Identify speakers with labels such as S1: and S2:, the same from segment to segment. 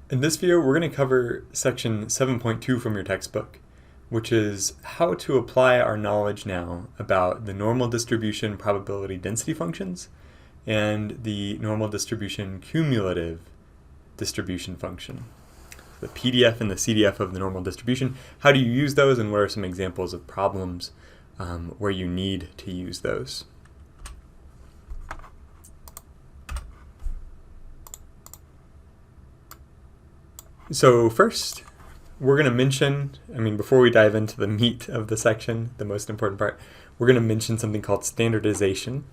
S1: In this video, we're going to cover section 7.2 from your textbook, which is how to apply our knowledge now about the normal distribution probability density functions and the normal distribution cumulative distribution function. The PDF and the CDF of the normal distribution, how do you use those, and what are some examples of problems where you need to use those? So first, we're going to mention, before we dive into the meat of the section, the most important part, we're going to mention something called standardization.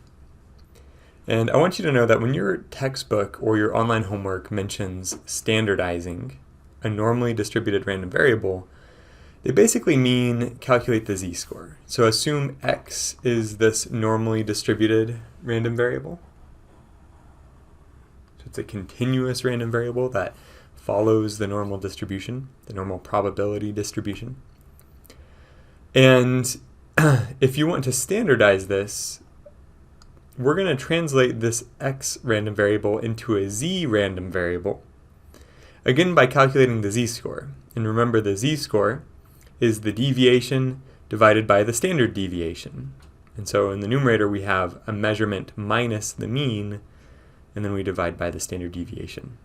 S1: And I want you to know that when your textbook or your online homework mentions standardizing a normally distributed random variable, they basically mean calculate the z-score. So assume x is this normally distributed random variable. So it's a continuous random variable that follows the normal distribution, the normal probability distribution. And if you want to standardize this, we're going to translate this x random variable into a z random variable, again by calculating the z-score. And remember, the z-score is the deviation divided by the standard deviation. And so in the numerator we have a measurement minus the mean, and then we divide by the standard deviation.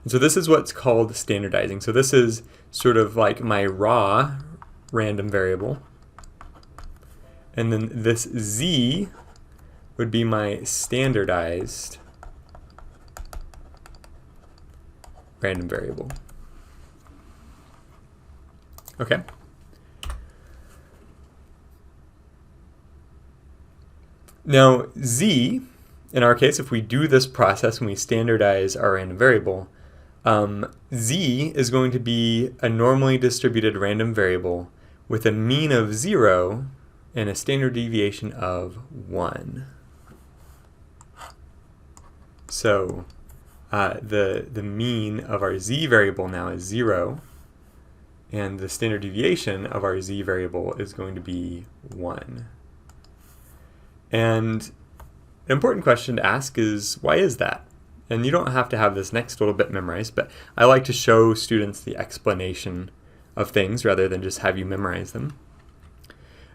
S1: And so this is what's called standardizing. So this is sort of like my raw random variable. And then this z would be my standardized random variable. Okay. Now z, in our case, if we do this process and we standardize our random variable, z is going to be a normally distributed random variable with a mean of 0 and a standard deviation of 1. So the mean of our z variable now is 0, and the standard deviation of our z variable is going to be 1. And an important question to ask is, why is that? And you don't have to have this next little bit memorized, but I like to show students the explanation of things rather than just have you memorize them.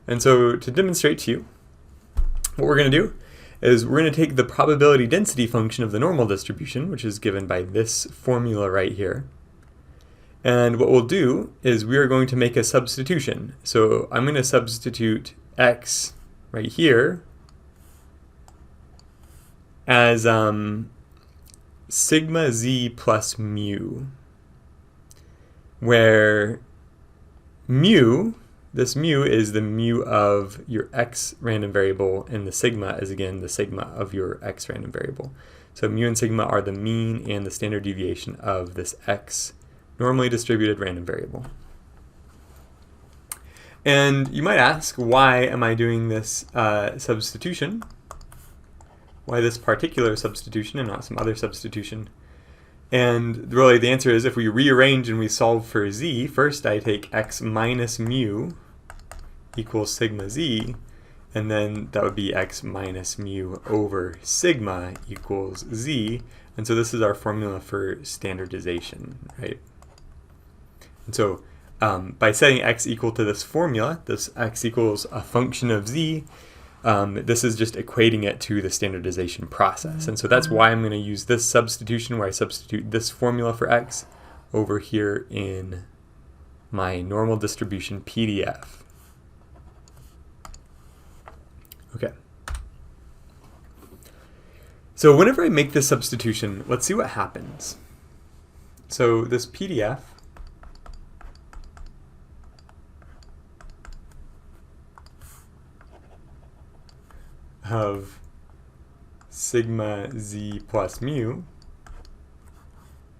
S1: And so to demonstrate to you, what we're going to do is we're going to take the probability density function of the normal distribution, which is given by this formula right here. And what we'll do is we are going to make a substitution. So I'm going to substitute x right here as sigma z plus mu, where mu, this mu is the mu of your x random variable, and the sigma is again the sigma of your x random variable. So mu and sigma are the mean and the standard deviation of this x normally distributed random variable. And you might ask, why am I doing this substitution? Why this particular substitution and not some other substitution? And really the answer is, if we rearrange and we solve for z, first I take x minus mu equals sigma z, and then that would be x minus mu over sigma equals z. And so this is our formula for standardization, right? And so by setting x equal to this formula, this x equals a function of z, this is just equating it to the standardization process. And so that's why I'm going to use this substitution, where I substitute this formula for x over here in my normal distribution PDF. Okay. So whenever I make this substitution, let's see what happens. So this PDF of sigma z plus mu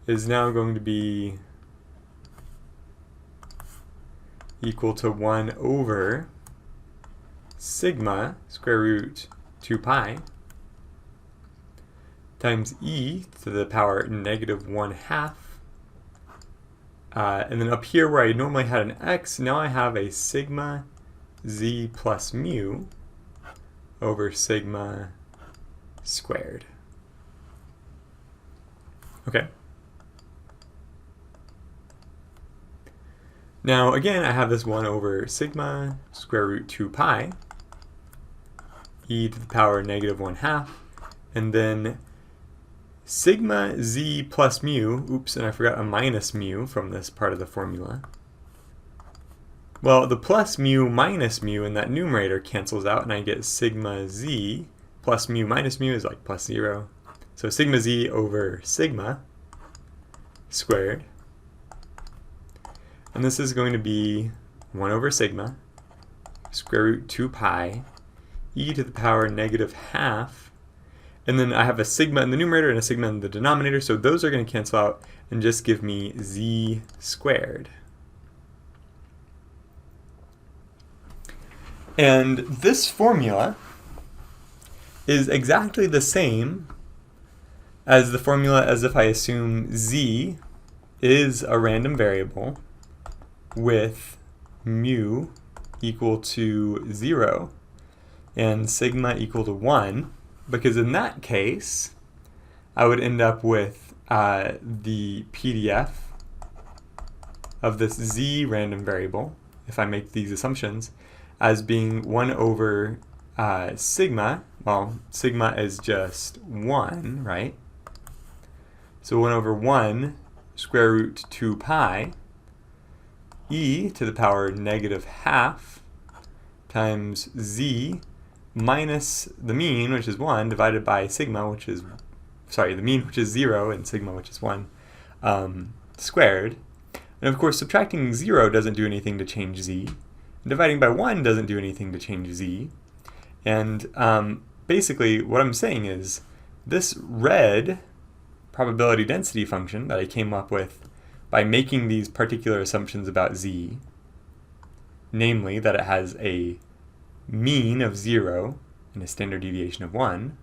S1: is now going to be equal to 1 over sigma square root 2 pi times e to the power negative 1/2. And then up here where I normally had an x, now I have a sigma z plus mu over sigma squared. Okay. Now again, I have this 1 over sigma square root 2 pi e to the power negative 1/2, and then sigma z plus mu, oops, and I forgot a minus mu from this part of the formula. Well, the plus mu minus mu in that numerator cancels out, and I get sigma z plus mu minus mu is like plus 0. So sigma z over sigma squared. And this is going to be 1 over sigma square root 2 pi e to the power negative 1/2. And then I have a sigma in the numerator and a sigma in the denominator, so those are going to cancel out and just give me z squared. And this formula is exactly the same as the formula as if I assume z is a random variable with mu equal to 0 and sigma equal to 1, because in that case I would end up with the PDF of this z random variable, if I make these assumptions, as being 1 over sigma. Well, sigma is just 1, right? So 1 over 1 square root 2 pi e to the power negative 1/2 times z minus the mean, which is 1, divided by sigma, which is, sorry, the mean, which is 0, and sigma, which is 1, squared. And of course, subtracting 0 doesn't do anything to change z. And dividing by 1 doesn't do anything to change z. And basically, what I'm saying is, this red probability density function that I came up with by making these particular assumptions about z, namely that it has a mean of 0 and a standard deviation of 1,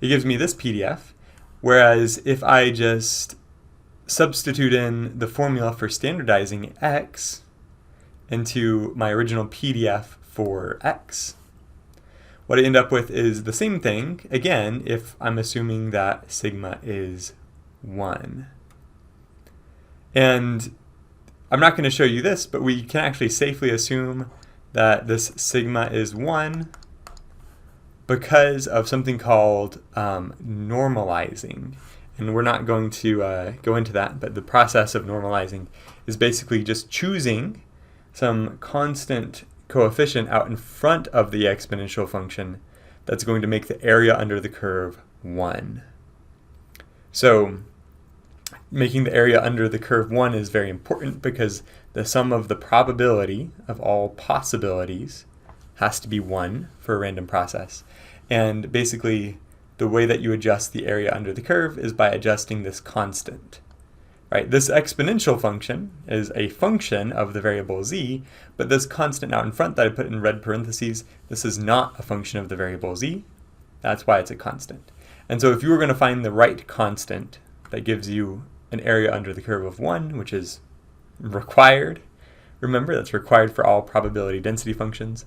S1: it gives me this PDF, whereas if I just substitute in the formula for standardizing x into my original PDF for x, what I end up with is the same thing, again, if I'm assuming that sigma is 1. And I'm not going to show you this, but we can actually safely assume that this sigma is 1 because of something called normalizing. And we're not going to go into that, but the process of normalizing is basically just choosing some constant coefficient out in front of the exponential function that's going to make the area under the curve 1. So making the area under the curve 1 is very important because the sum of the probability of all possibilities has to be 1 for a random process. And basically, the way that you adjust the area under the curve is by adjusting this constant. Right? This exponential function is a function of the variable z, but this constant out in front that I put in red parentheses, this is not a function of the variable z. That's why it's a constant. And so if you were going to find the right constant that gives you an area under the curve of 1, which is required, remember that's required for all probability density functions,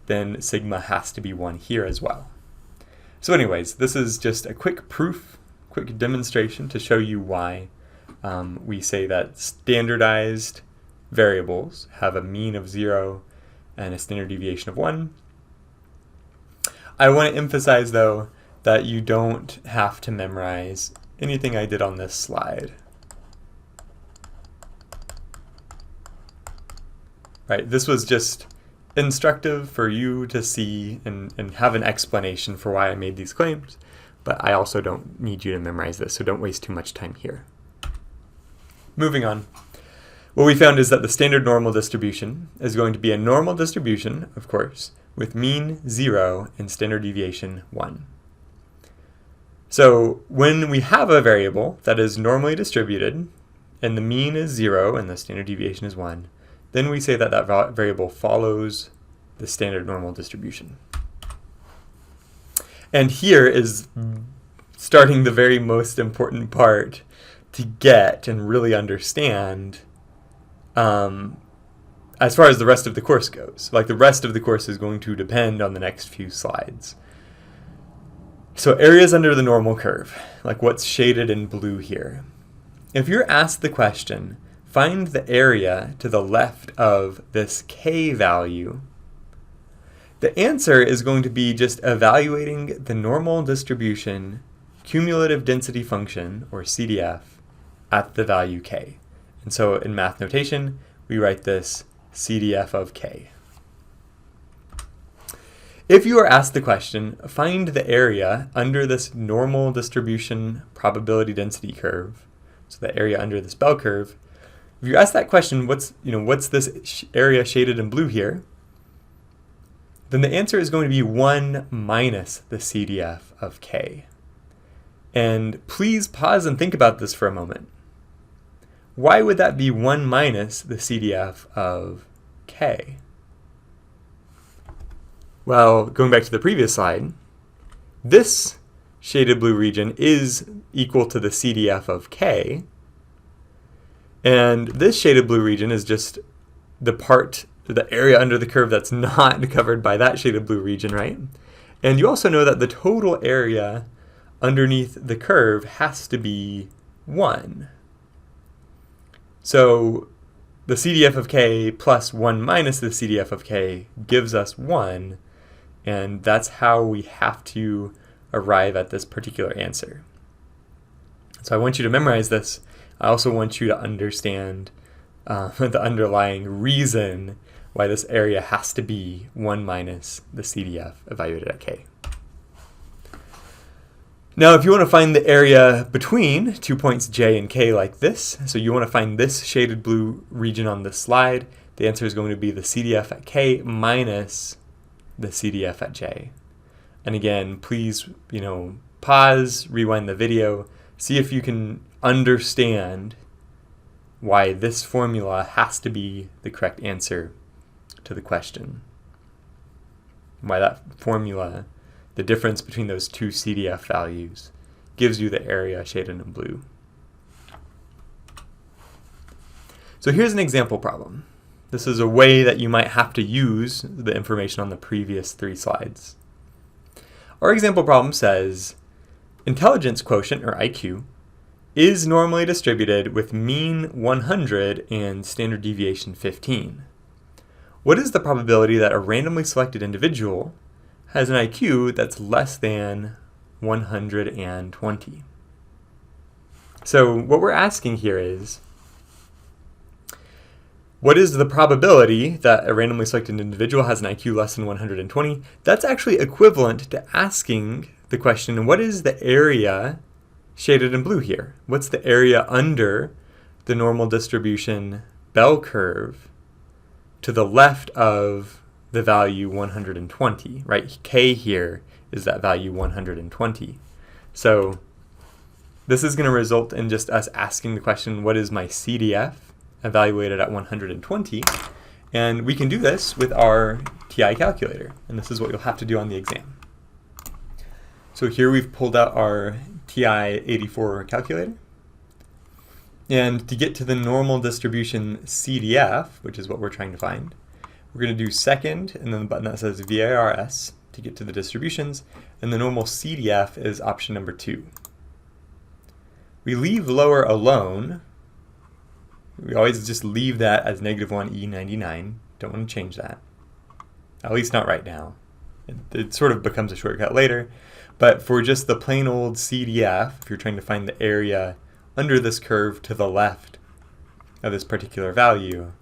S1: then sigma has to be 1 here as well. So anyways, this is just a quick proof, quick demonstration to show you why we say that standardized variables have a mean of 0 and a standard deviation of 1. I want to emphasize, though, that you don't have to memorize anything I did on this slide. Right, this was just instructive for you to see and have an explanation for why I made these claims, but I also don't need you to memorize this, so don't waste too much time here. Moving on. What we found is that the standard normal distribution is going to be a normal distribution, of course, with mean 0 and standard deviation 1. So when we have a variable that is normally distributed, and the mean is 0 and the standard deviation is 1, then we say that that variable follows the standard normal distribution. And here is starting the very most important part to get and really understand as far as the rest of the course goes. Like, the rest of the course is going to depend on the next few slides. So areas under the normal curve, like what's shaded in blue here. If you're asked the question, find the area to the left of this k value, the answer is going to be just evaluating the normal distribution cumulative density function, or CDF, at the value k. And so in math notation, we write this CDF of k. If you are asked the question, find the area under this normal distribution probability density curve, so the area under this bell curve, if you ask that question, what's this area shaded in blue here, then the answer is going to be 1 minus the CDF of k. And please pause and think about this for a moment. Why would that be 1 minus the CDF of k? Well, going back to the previous slide, this shaded blue region is equal to the CDF of k, and this shaded blue region is just the area under the curve that's not covered by that shaded blue region, right? And you also know that the total area underneath the curve has to be 1. So the CDF of k plus 1 minus the CDF of k gives us 1, and that's how we have to arrive at this particular answer. So I want you to memorize this. I also want you to understand the underlying reason why this area has to be 1 minus the CDF evaluated at k. Now, if you want to find the area between 2 points j and k like this, so you want to find this shaded blue region on this slide, the answer is going to be the CDF at k minus the CDF at j. And again, please, pause, rewind the video, see if you can understand why this formula has to be the correct answer to the question. Why that formula, the difference between those two CDF values, gives you the area shaded in blue. So here's an example problem. This is a way that you might have to use the information on the previous 3 slides. Our example problem says, intelligence quotient, or IQ, is normally distributed with mean 100 and standard deviation 15. What is the probability that a randomly selected individual has an IQ that's less than 120? So what we're asking here is, what is the probability that a randomly selected individual has an IQ less than 120? That's actually equivalent to asking the question, what is the area shaded in blue here? What's the area under the normal distribution bell curve to the left of the value 120, right? K here is that value 120. So this is going to result in just us asking the question, what is my CDF evaluated at 120? And we can do this with our TI calculator. And this is what you'll have to do on the exam. So here we've pulled out our TI-84 calculator. And to get to the normal distribution CDF, which is what we're trying to find, we're going to do second, and then the button that says VARS to get to the distributions, and the normal CDF is option number 2. We leave lower alone. We always just leave that as -1E99. Don't want to change that. At least not right now. It sort of becomes a shortcut later. But for just the plain old CDF, if you're trying to find the area under this curve to the left of this particular value,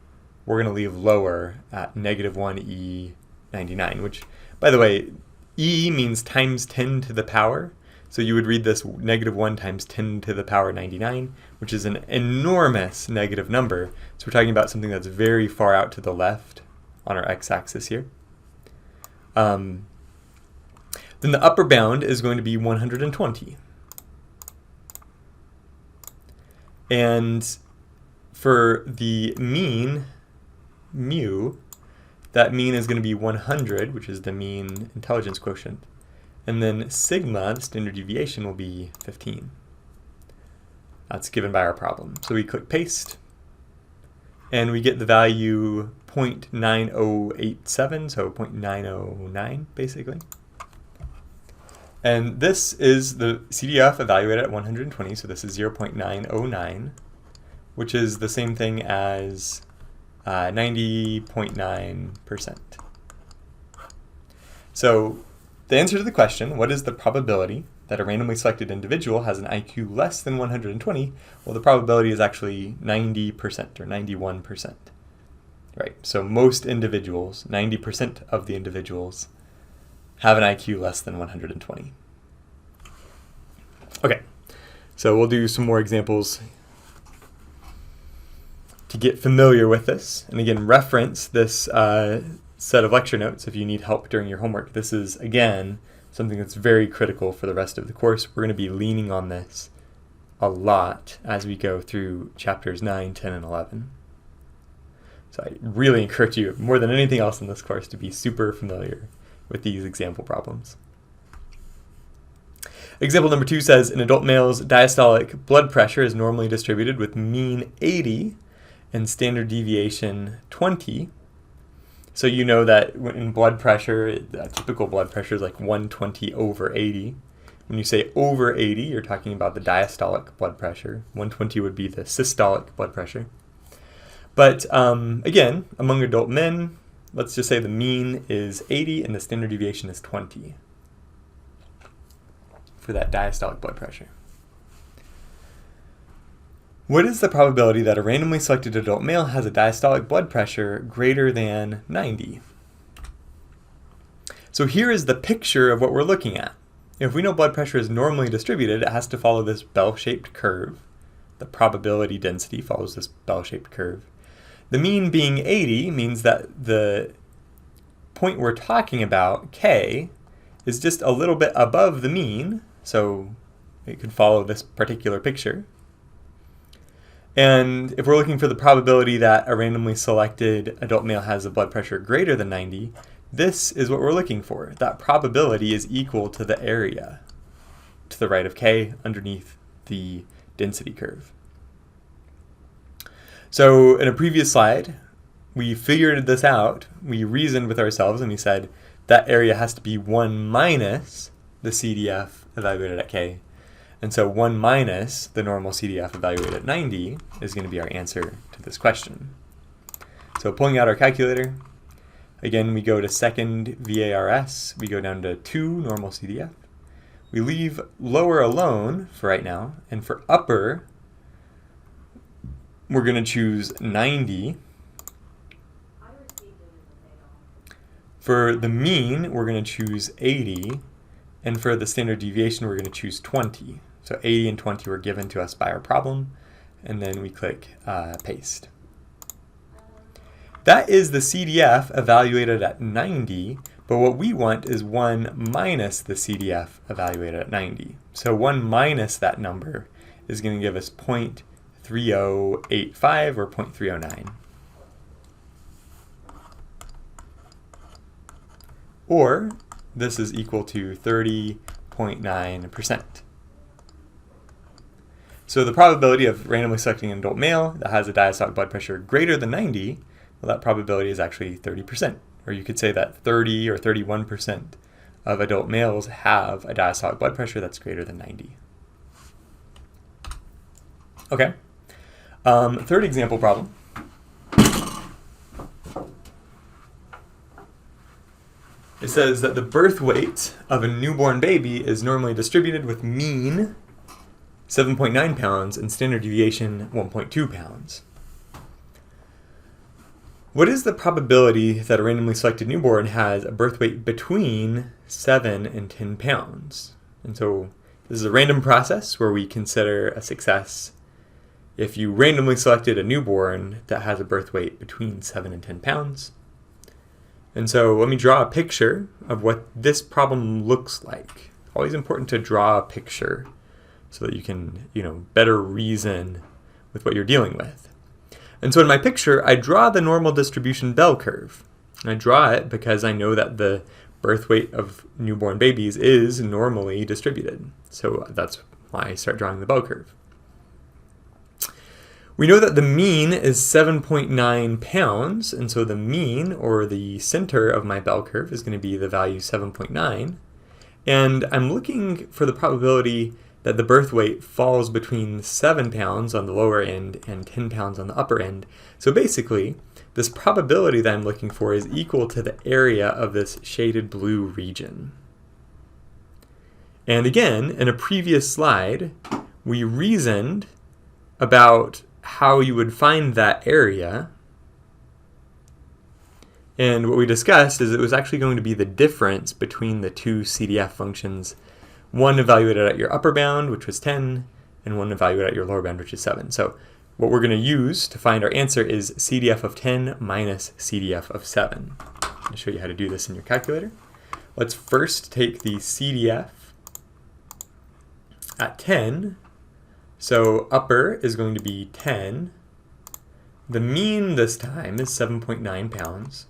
S1: we're going to leave lower at -1E99, which, by the way, E means times 10 to the power. So you would read this -1 times 10 to the power 99, which is an enormous negative number. So we're talking about something that's very far out to the left on our x-axis here. Then the upper bound is going to be 120. And for the mean, mu, that mean is going to be 100, which is the mean intelligence quotient. And then sigma, the standard deviation, will be 15. That's given by our problem. So we click paste, and we get the value 0.9087, so 0.909 basically. And this is the CDF evaluated at 120, so this is 0.909, which is the same thing as 90.9%. So the answer to the question, what is the probability that a randomly selected individual has an IQ less than 120? Well, the probability is actually 90% or 91%. Right, so most individuals, 90% of the individuals, have an IQ less than 120. Okay, so we'll do some more examples to get familiar with this. And again, reference this set of lecture notes if you need help during your homework. This is, again, something that's very critical for the rest of the course. We're going to be leaning on this a lot as we go through chapters 9, 10, and 11. So I really encourage you, more than anything else in this course, to be super familiar with these example problems. Example number 2 says, an adult male's diastolic blood pressure is normally distributed with mean 80 and standard deviation 20. So you know that in blood pressure, typical blood pressure is like 120 over 80. When you say over 80, you're talking about the diastolic blood pressure. 120 would be the systolic blood pressure. But again, among adult men, let's just say the mean is 80 and the standard deviation is 20 for that diastolic blood pressure. What is the probability that a randomly selected adult male has a diastolic blood pressure greater than 90? So here is the picture of what we're looking at. If we know blood pressure is normally distributed, it has to follow this bell-shaped curve. The probability density follows this bell-shaped curve. The mean being 80 means that the point we're talking about, K, is just a little bit above the mean, so it could follow this particular picture. And if we're looking for the probability that a randomly selected adult male has a blood pressure greater than 90, this is what we're looking for. That probability is equal to the area to the right of K underneath the density curve. So in a previous slide, we figured this out. We reasoned with ourselves and we said that area has to be 1 minus the CDF evaluated at K. And so 1 minus the normal CDF evaluated at 90 is going to be our answer to this question. So pulling out our calculator, again, we go to second VARS. We go down to 2 normal CDF. We leave lower alone for right now. And for upper, we're going to choose 90. For the mean, we're going to choose 80. And for the standard deviation, we're going to choose 20. So 80 and 20 were given to us by our problem. And then we click paste. That is the CDF evaluated at 90. But what we want is 1 minus the CDF evaluated at 90. So 1 minus that number is going to give us 0.3085 or 0.309. Or this is equal to 30.9%. So the probability of randomly selecting an adult male that has a diastolic blood pressure greater than 90, well, that probability is actually 30%. Or you could say that 30 or 31% of adult males have a diastolic blood pressure that's greater than 90. Okay. Third example problem. It says that the birth weight of a newborn baby is normally distributed with mean 7.9 pounds and standard deviation 1.2 pounds. What is the probability that a randomly selected newborn has a birth weight between 7 and 10 pounds? And so this is a random process where we consider a success if you randomly selected a newborn that has a birth weight between 7 and 10 pounds. And so let me draw a picture of what this problem looks like. Always important to draw a picture so that you can, better reason with what you're dealing with. And so in my picture, I draw the normal distribution bell curve. And I draw it because I know that the birth weight of newborn babies is normally distributed. So that's why I start drawing the bell curve. We know that the mean is 7.9 pounds, and so the mean, or the center of my bell curve, is going to be the value 7.9. And I'm looking for the probability that the birth weight falls between 7 pounds on the lower end and 10 pounds on the upper end. So basically, this probability that I'm looking for is equal to the area of this shaded blue region. And again, in a previous slide, we reasoned about how you would find that area. And what we discussed is it was actually going to be the difference between the two CDF functions, one evaluated at your upper bound, which was 10, and one evaluated at your lower bound, which is 7. So what we're going to use to find our answer is CDF of 10 minus CDF of 7. I'm going to show you how to do this in your calculator. Let's first take the CDF at 10. So upper is going to be 10. The mean this time is 7.9 pounds.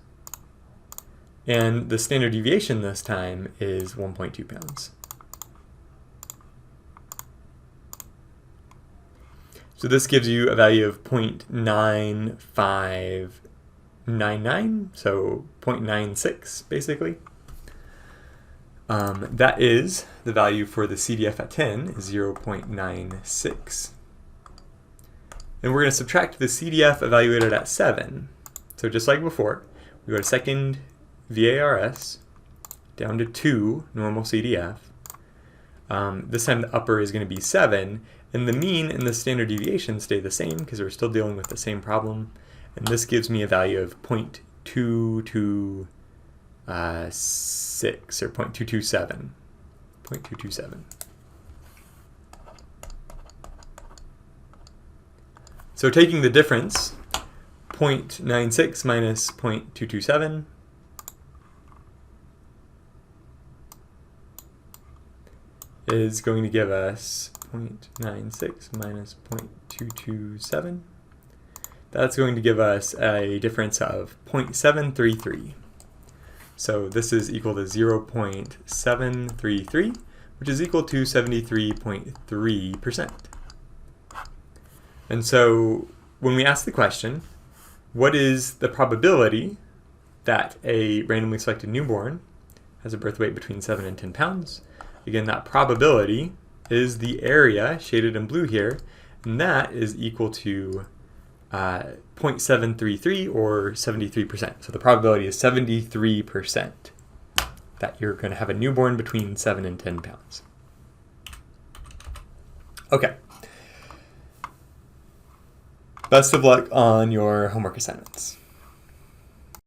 S1: And the standard deviation this time is 1.2 pounds. So this gives you a value of 0.9599, so 0.96 basically. That is the value for the CDF at 10 is 0.96. And we're going to subtract the CDF evaluated at 7. So just like before, we go to second VARS down to 2 normal CDF. This time the upper is going to be 7, and the mean and the standard deviation stay the same because we're still dealing with the same problem. And this gives me a value of 0.226 or 0.227. 0.227. So taking the difference, 0.96 minus 0.227, is going to give us 0.96 minus 0.227. That's going to give us a difference of 0.733. So this is equal to 0.733, which is equal to 73.3%. And so when we ask the question, what is the probability that a randomly selected newborn has a birth weight between 7 and 10 pounds? Again, that probability is the area shaded in blue here, and that is equal to 0.733 or 73%. So the probability is 73% that you're going to have a newborn between 7 and 10 pounds. Okay. Best of luck on your homework assignments.